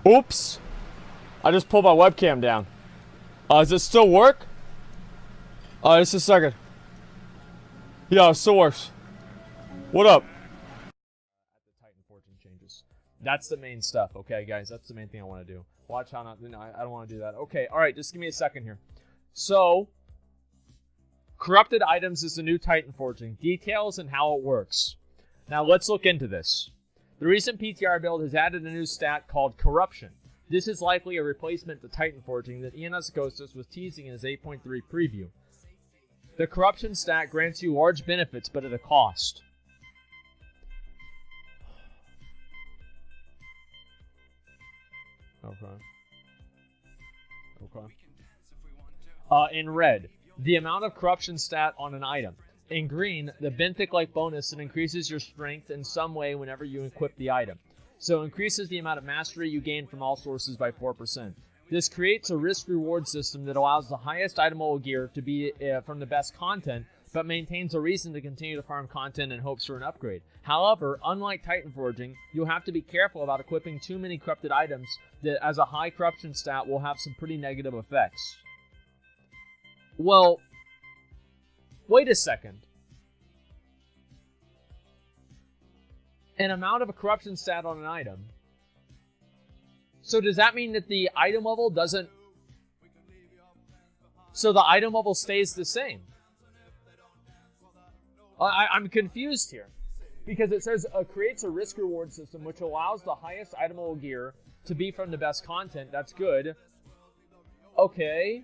Oops. I just pulled my webcam down. Does it still work? Just a second. Yeah, it still works. What up? At the TITANFORGING changes. That's the main stuff, okay, guys? That's the main thing I want to do. Watch how not... No, I don't want to do that. Okay, alright, just give me a second here. So, corrupted items is the new TITANFORGING. Details and how it works. Now, let's look into this. The recent PTR build has added a new stat called Corruption. This is likely a replacement to TITANFORGING that Ian Asmongold was teasing in his 8.3 preview. The Corruption stat grants you large benefits, but at a cost. Okay. In red, the amount of corruption stat on an item. In green, the benthic-like bonus that increases your strength in some way whenever you equip the item. So increases the amount of mastery you gain from all sources by 4%. This creates a risk-reward system that allows the highest itemable gear to be from the best content, but maintains a reason to continue to farm content in hopes for an upgrade. However, unlike TITANFORGING, you'll have to be careful about equipping too many corrupted items that, as a high corruption stat, will have some pretty negative effects. Well, wait a second. An amount of a corruption stat on an item. So does that mean that the item level doesn't... So the item level stays the same? I'm confused here. Because it says creates a risk-reward system which allows the highest itemable gear to be from the best content. That's good. Okay.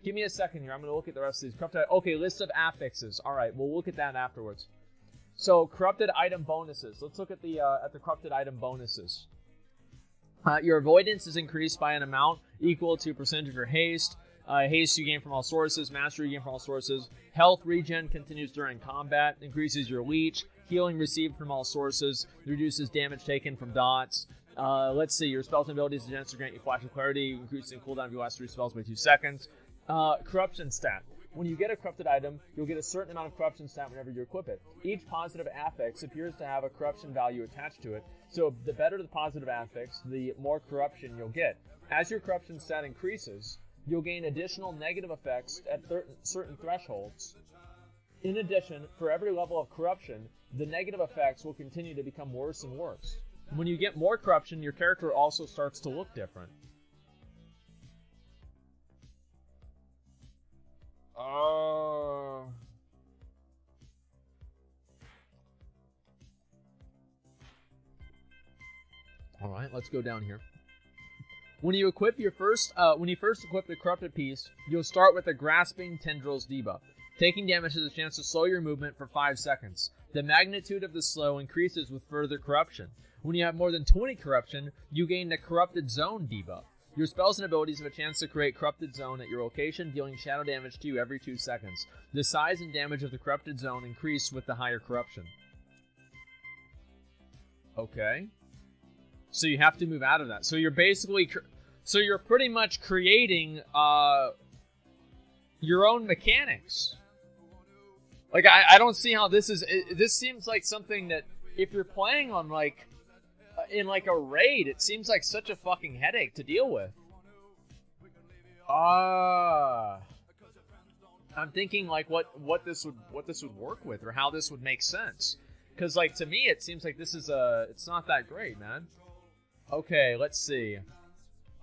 Give me a second here. I'm going to look at the rest of these. Corrupted, okay, list of affixes. Alright, we'll look at that afterwards. So, corrupted item bonuses. Let's look at the corrupted item bonuses. Your avoidance is increased by an amount equal to percentage of your haste. Haste you gain from all sources. Mastery you gain from all sources. Health regen continues during combat. Increases your leech. Healing received from all sources. Reduces damage taken from dots. Let's see. Your spells and abilities to grant you flash of clarity. Increasing cooldown of your last 3 spells by 2 seconds. Corruption stat. When you get a corrupted item, you'll get a certain amount of corruption stat whenever you equip it. Each positive affix appears to have a corruption value attached to it, so the better the positive affix, the more corruption you'll get. As your corruption stat increases, you'll gain additional negative effects at certain thresholds. In addition, for every level of corruption, the negative effects will continue to become worse and worse. When you get more corruption, your character also starts to look different. Alright, let's go down here. When you equip first equip the corrupted piece, you'll start with the Grasping Tendrils debuff. Taking damage has a chance to slow your movement for 5 seconds. The magnitude of the slow increases with further corruption. When you have more than 20 corruption, you gain the Corrupted Zone debuff. Your spells and abilities have a chance to create Corrupted Zone at your location, dealing shadow damage to you every 2 seconds. The size and damage of the Corrupted Zone increase with the higher corruption. Okay. So you have to move out of that. So you're basically... So you're pretty much creating your own mechanics. Like, I don't see how this is... This seems like something that if you're playing on, like... in like a raid, it seems like such a fucking headache to deal with. I'm thinking like what this would work with, or how this would make sense. Because like to me, it seems like this is it's not that great, man. Okay, let's see.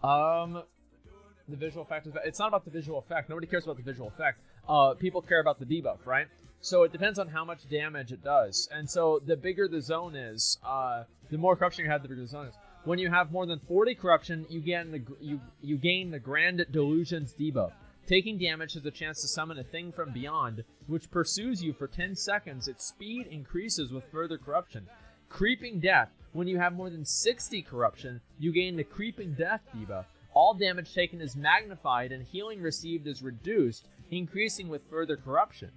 The visual effect is... It's not about the visual effect. Nobody cares about the visual effect. People care about the debuff, right? So it depends on how much damage it does. And so the bigger the zone is, the more corruption you have, the bigger the zone is. When you have more than 40 corruption, you gain the Grand Delusions debuff. Taking damage has a chance to summon a thing from beyond, which pursues you for 10 seconds. Its speed increases with further corruption. Creeping Death. When you have more than 60 corruption, you gain the Creeping Death debuff. All damage taken is magnified and healing received is reduced, increasing with further corruption.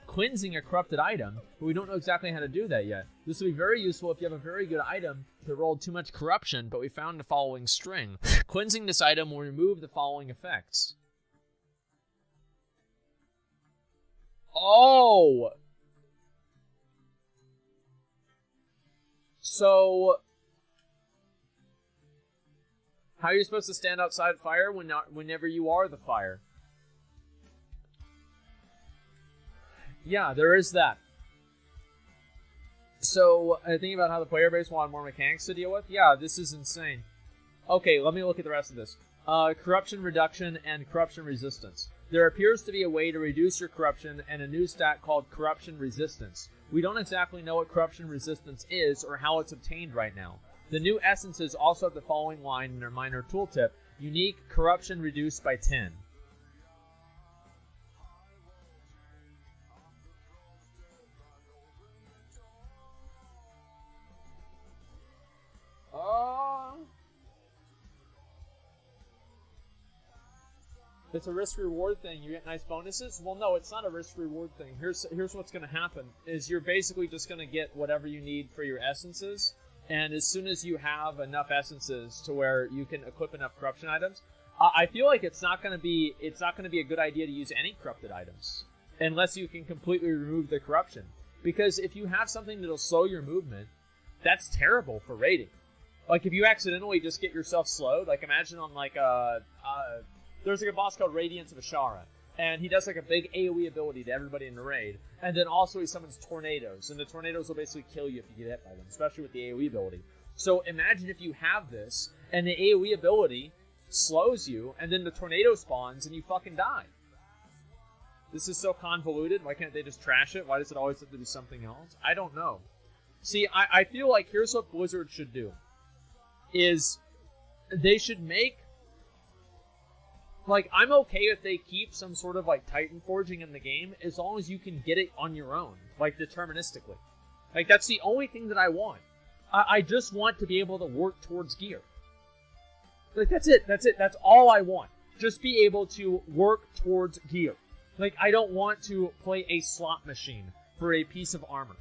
Cleansing a corrupted item, but we don't know exactly how to do that yet. This will be very useful if you have a very good item that rolled too much corruption, but we found the following string. Cleansing this item will remove the following effects. Oh! So... How are you supposed to stand outside fire whenever you are the fire? Yeah, there is that. So, thinking about how the player base wanted more mechanics to deal with, yeah, this is insane. Okay, let me look at the rest of this. Corruption reduction and corruption resistance. There appears to be a way to reduce your corruption and a new stat called corruption resistance. We don't exactly know what corruption resistance is or how it's obtained right now. The new essences also have the following line in their minor tooltip: unique corruption reduced by 10. It's a risk-reward thing. You get nice bonuses? Well, no, it's not a risk-reward thing. Here's what's going to happen, is you're basically just going to get whatever you need for your essences, and as soon as you have enough essences to where you can equip enough corruption items, I feel like it's not going to be a good idea to use any corrupted items, unless you can completely remove the corruption. Because if you have something that'll slow your movement, that's terrible for raiding. Like, if you accidentally just get yourself slowed, like, imagine on, like, there's like a boss called Radiance of Ashara, and he does like a big AoE ability to everybody in the raid, and then also he summons tornadoes, and the tornadoes will basically kill you if you get hit by them, especially with the AoE ability. So imagine if you have this, and the AoE ability slows you, and then the tornado spawns, and you fucking die. This is so convoluted. Why can't they just trash it? Why does it always have to be something else? I don't know. See, I feel like here's what Blizzard should do, is they should make, like, I'm okay if they keep some sort of, like, Titan forging in the game, as long as you can get it on your own, like, deterministically. Like, that's the only thing that I want. I just want to be able to work towards gear. Like, that's it. That's all I want. Just be able to work towards gear. Like, I don't want to play a slot machine for a piece of armor.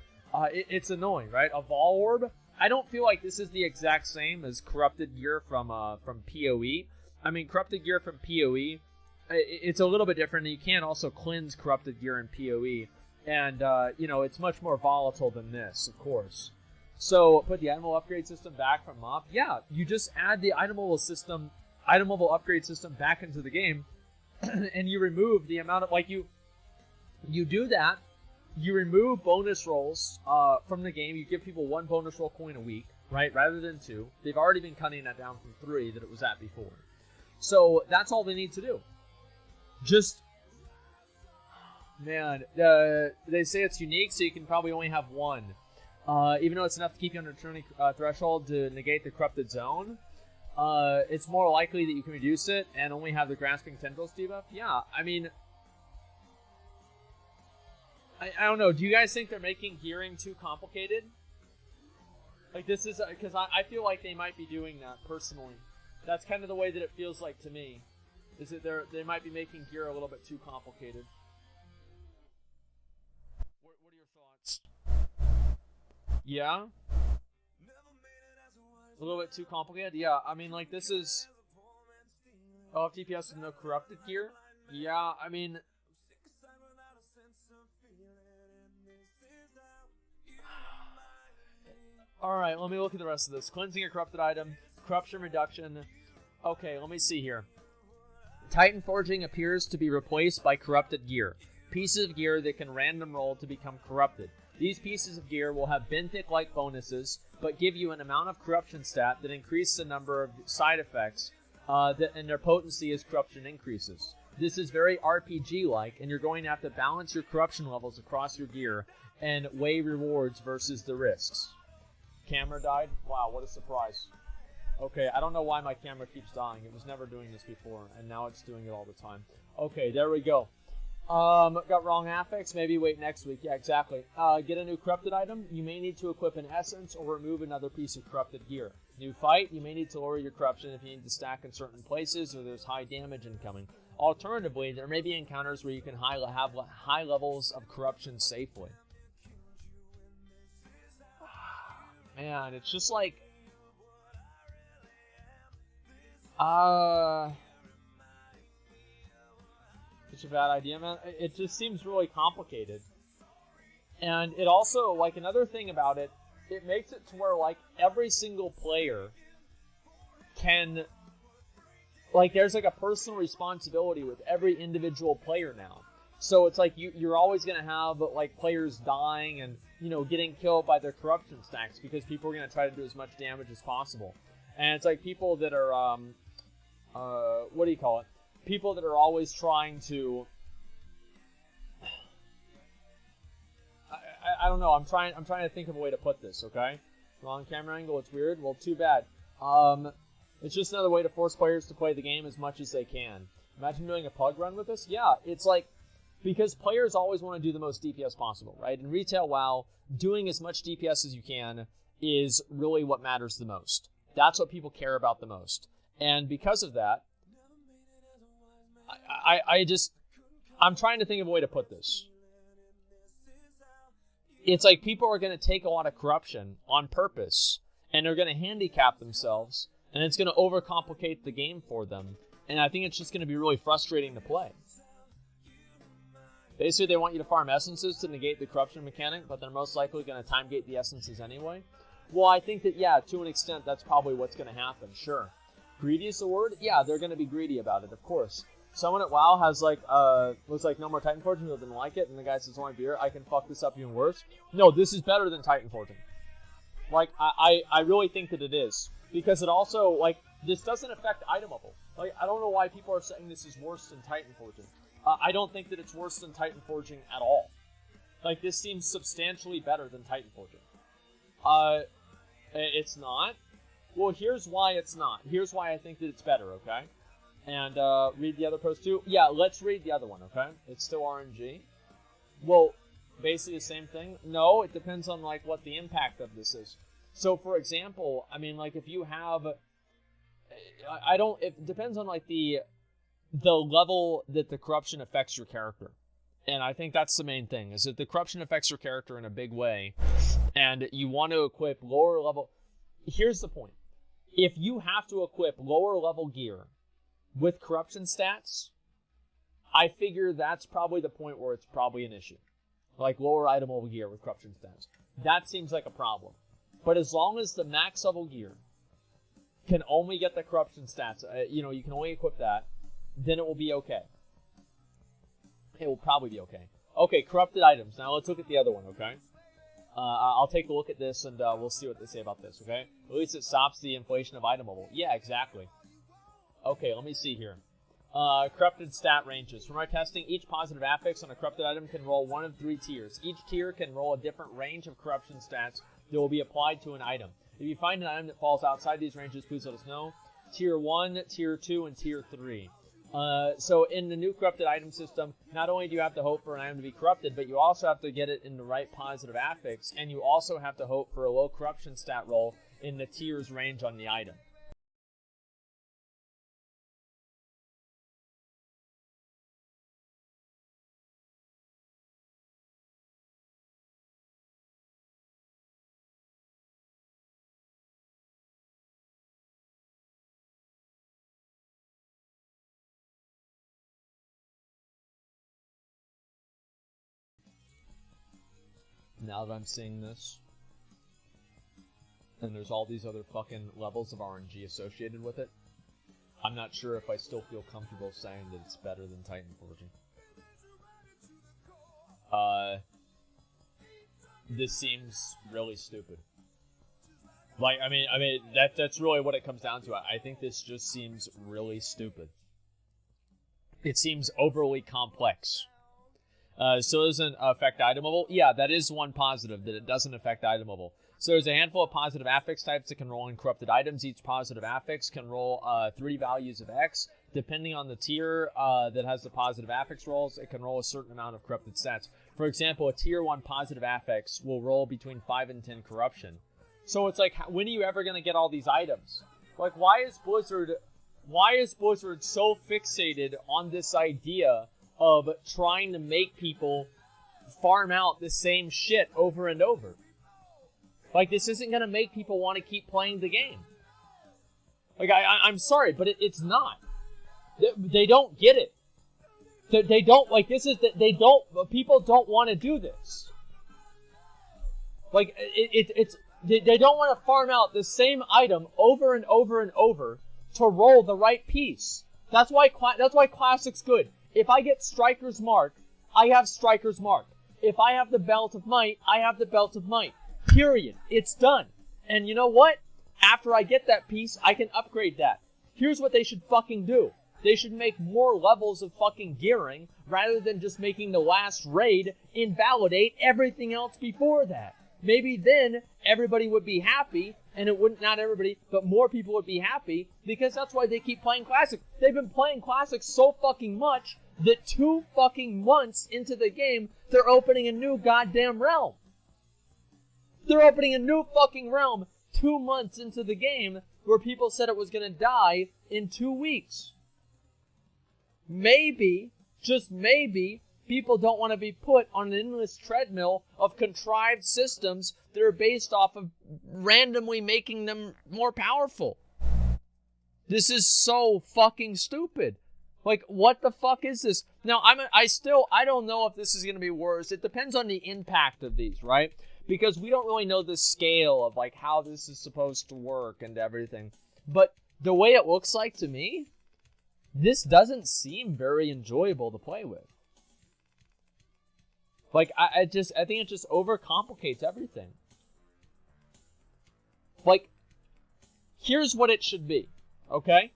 It's annoying, right? A Vol Orb? I don't feel like this is the exact same as corrupted gear from PoE. I mean, corrupted gear from PoE, it's a little bit different. You can also cleanse corrupted gear in PoE, and, it's much more volatile than this, of course. So, put the item level upgrade system back from MOP. Yeah, you just add the item level upgrade system back into the game, and you remove the amount of, like, you do that, you remove bonus rolls from the game. You give people 1 bonus roll coin a week, right, rather than 2. They've already been cutting that down from 3 that it was at before. So that's all they need to do. Just, man, they say it's unique, so you can probably only have 1. Even though it's enough to keep you under turning threshold to negate the corrupted zone, it's more likely that you can reduce it and only have the grasping tendrils debuff. Yeah, I mean, I don't know. Do you guys think they're making gearing too complicated? Like, this is, because I feel like they might be doing that personally. That's kind of the way that it feels like to me. Is that they might be making gear a little bit too complicated. What are your thoughts? Yeah? A little bit too complicated? Yeah, I mean, like, this is... Oh, TPS with no corrupted gear? Yeah, I mean... Alright, let me look at the rest of this. Cleansing a corrupted item. Corruption reduction. Okay, let me see here. Titan Forging appears to be replaced by corrupted gear. Pieces of gear that can random roll to become corrupted. These pieces of gear will have benthic-like bonuses, but give you an amount of corruption stat that increases the number of side effects, and their potency as corruption increases. This is very RPG-like, and you're going to have to balance your corruption levels across your gear and weigh rewards versus the risks. Camera died? Wow, what a surprise. Okay, I don't know why my camera keeps dying. It was never doing this before, and now it's doing it all the time. Okay, there we go. Got wrong affix? Maybe wait next week. Yeah, exactly. Get a new corrupted item. You may need to equip an essence or remove another piece of corrupted gear. New fight. You may need to lower your corruption if you need to stack in certain places or there's high damage incoming. Alternatively, there may be encounters where you can have high levels of corruption safely. Man, it's just like... Such a bad idea, man. It just seems really complicated. And it also, like, another thing about it, it makes it to where, like, every single player can like, there's like a personal responsibility with every individual player now. So it's like you're always going to have like players dying and, you know, getting killed by their corruption stacks because people are going to try to do as much damage as possible. And it's like people that are, what do you call it? People that are always trying to, I don't know. I'm trying to think of a way to put this. Okay, wrong camera angle. It's weird. Well, too bad. It's just another way to force players to play the game as much as they can. Imagine doing a pug run with this. Yeah, it's like, because players always want to do the most DPS possible, right? In retail WoW, doing as much DPS as you can is really what matters the most. That's what people care about the most. And because of that, I'm trying to think of a way to put this. It's like people are going to take a lot of corruption on purpose, and they're going to handicap themselves, and it's going to overcomplicate the game for them. And I think it's just going to be really frustrating to play. Basically, they want you to farm essences to negate the corruption mechanic, but they're most likely going to time gate the essences anyway. Well, I think that, yeah, to an extent, that's probably what's going to happen, sure. Greedy is the word? Yeah, they're going to be greedy about it, of course. Someone at WoW has, like, was like, no more TITANFORGIng, they didn't like it, and the guy says, only beer, I can fuck this up even worse. No, this is better than TITANFORGIng. Like, I really think that it is. Because it also, like, this doesn't affect itemable. Like, I don't know why people are saying this is worse than TITANFORGIng. I don't think that it's worse than TITANFORGIng at all. Like, this seems substantially better than TITANFORGIng. It's not. Well, here's why it's not. Here's why I think that it's better, okay? And, read the other post too? Yeah, let's read the other one, okay? It's still RNG. Well, basically the same thing? No, it depends on, like, what the impact of this is. So, for example, I mean, like, if you have... It depends on, like, the level that the corruption affects your character. And I think that's the main thing, is that the corruption affects your character in a big way, and you want to equip lower level... Here's the point. If you have to equip lower level gear with corruption stats, I figure that's probably the point where it's probably an issue. Like lower itemable gear with corruption stats. That seems like a problem. But as long as the max level gear can only get the corruption stats, you can only equip that, then it will be okay. It will probably be okay. Okay, corrupted items. Now let's look at the other one, okay? I'll take a look at this and we'll see what they say about this, okay? At least it stops the inflation of itemable. Yeah, exactly. Okay, let me see here. Corrupted stat ranges. From our testing, each positive affix on a corrupted item can roll one of 3 tiers. Each tier can roll a different range of corruption stats that will be applied to an item. If you find an item that falls outside these ranges, please let us know. Tier 1, Tier 2, and Tier 3. So in the new corrupted item system, not only do you have to hope for an item to be corrupted, but you also have to get it in the right positive affix, and you also have to hope for a low corruption stat roll in the tier's range on the item. Now that I'm seeing this, and there's all these other fucking levels of RNG associated with it, I'm not sure if I still feel comfortable saying that it's better than TITANFORGIng. This seems really stupid. Like, I mean, that's really what it comes down to. I think this just seems really stupid. It seems overly complex. So it doesn't affect itemable? Yeah, that is one positive, that it doesn't affect itemable. So there's a handful of positive affix types that can roll in corrupted items. Each positive affix can roll 3 values of X. Depending on the tier that has the positive affix rolls, it can roll a certain amount of corrupted stats. For example, a tier 1 positive affix will roll between 5 and 10 corruption. So it's like, when are you ever going to get all these items? Like, why is Blizzard so fixated on this idea of trying to make people farm out the same shit over and over? Like, this isn't going to make people want to keep playing the game. Like, I'm sorry, but it's not. They don't get it. They don't, like, people don't want to do this. Like, they don't want to farm out the same item over and over and over to roll the right piece. That's why Classic's good. If I get Striker's Mark, I have Striker's Mark. If I have the Belt of Might, I have the Belt of Might. Period. It's done. And you know what? After I get that piece, I can upgrade that. Here's what they should fucking do. They should make more levels of fucking gearing rather than just making the last raid invalidate everything else before that. Maybe then everybody would be happy, and it wouldn't, not everybody, but more people would be happy, because that's why they keep playing Classic. They've been playing Classic so fucking much that 2 fucking months into the game, they're opening a new goddamn realm. They're opening a new fucking realm 2 months into the game where people said it was going to die in 2 weeks. Maybe, just maybe, people don't want to be put on an endless treadmill of contrived systems that are based off of randomly making them more powerful. This is so fucking stupid. Like, what the fuck is this? Now, I don't know if this is going to be worse. It depends on the impact of these, right? Because we don't really know the scale of, like, how this is supposed to work and everything. But the way it looks like to me, this doesn't seem very enjoyable to play with. Like, I think it just overcomplicates everything. Like, here's what it should be, okay?